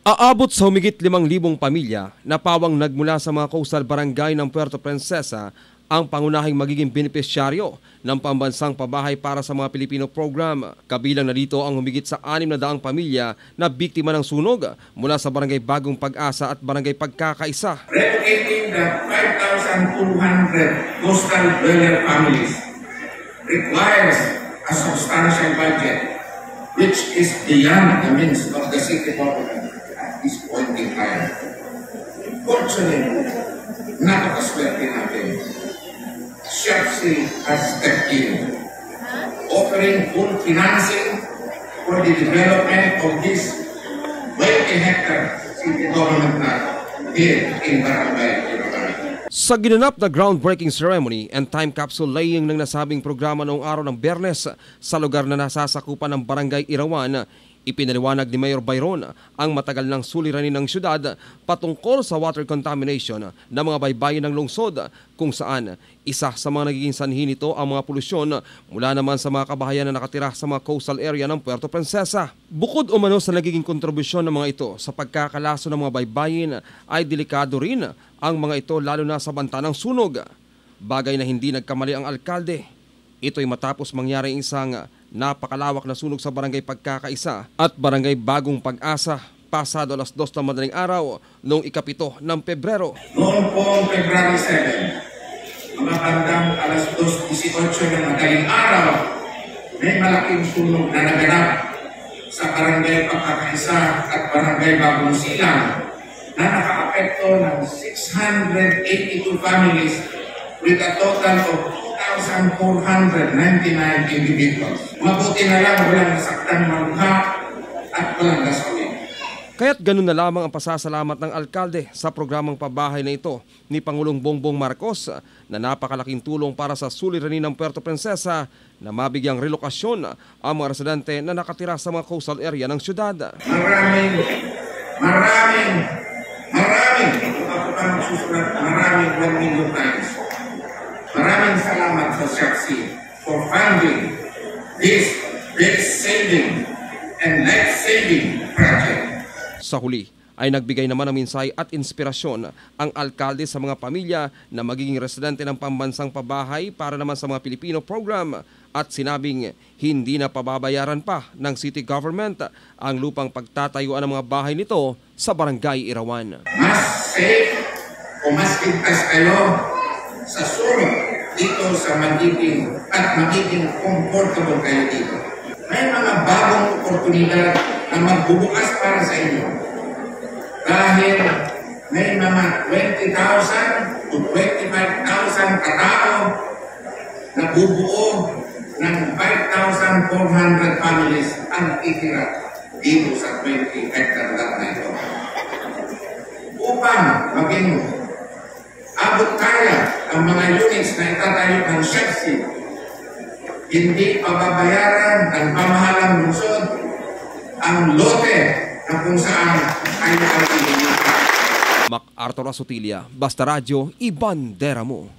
Aabot sa humigit 5,000 pamilya na pawang nagmula sa mga coastal barangay ng Puerto Princesa ang pangunahing magiging benepisyaryo ng pambansang pabahay para sa mga Pilipino program. Kabilang na dito ang humigit sa 600 pamilya na biktima ng sunog mula sa Barangay Bagong Pag-asa at Barangay Pagkakaisa. Relocating the 5,200 coastal dweller families requires a substantial budget which is beyond the means of the city government at this point in time. Fortunately, napakaswerte natin. SHFC has stepped in, offering full financing for the development of this 20-hectare city government land here in Barangay Irawan. Sa ginanap na groundbreaking ceremony and time capsule laying ng nasabing programa noong araw ng Biyernes sa lugar na nasasakupan ng Barangay Irawan, ipinaliwanag ni Mayor Byron ang matagal ng suliranin ng syudad patungkol sa water contamination ng mga baybayin ng lungsod kung saan isa sa mga nagiging sanhi nito ang mga polusyon mula naman sa mga kabahayan na nakatira sa mga coastal area ng Puerto Princesa. Bukod umano sa nagiging kontribusyon ng mga ito sa pagkakalaso ng mga baybayin ay delikado rin ang mga ito lalo na sa banta ng sunog. Bagay na hindi nagkamali ang alkalde. Ito'y matapos mangyari isang napakalawak na sunog sa Barangay Pagkakaisa at Barangay Bagong Pag-asa pasado alas 2 ng madaling araw noong ika-7 ng Pebrero. Noong po February 7, mga bandang alas 2:18 ng madaling araw, may malaking sunog na naganap sa Barangay Pagkakaisa at Barangay Bagong Silang na nakaapekto ng 682 families with a total of 2,499 individuals. Mabuti na lang walang nasaktan malukha at walang gasolina. Kaya't ganun na lamang ang pasasalamat ng alkalde sa programang pabahay na ito ni Pangulong Bongbong Marcos na napakalaking tulong para sa suliranin ng Puerto Princesa na mabigyang relokasyon ang mga residente na nakatira sa mga coastal area ng syudad. Maraming 1 million times. Maraming salamat sa SHFC for funding this base-saving and life-saving project. Sa huli ay nagbigay naman ng minsay at inspirasyon ang alkalde sa mga pamilya na magiging residente ng pambansang pabahay para naman sa mga Pilipino program at sinabing hindi na pababayaran pa ng city government ang lupang pagtatayuan ng mga bahay nito sa Barangay Irawan. Mas safe o mas ligtas kayo sa sunog dito sa magiging comfortable kayo dito. May mga bagong oportunidad na magbubukas para sa inyo. Dahil may mga 20,000 to 25,000 katao na bubuo ng 5,400 families ang titira dito sa 20 hectare lot na ito. Upang maging abot kaya ang mga units na itatayo ng SHFC, hindi pababayaran ng pamahalang lungsod ang lote na kung saan ay nakapilihan. MacArthur Asotilia, Basta Radio, ibandera mo.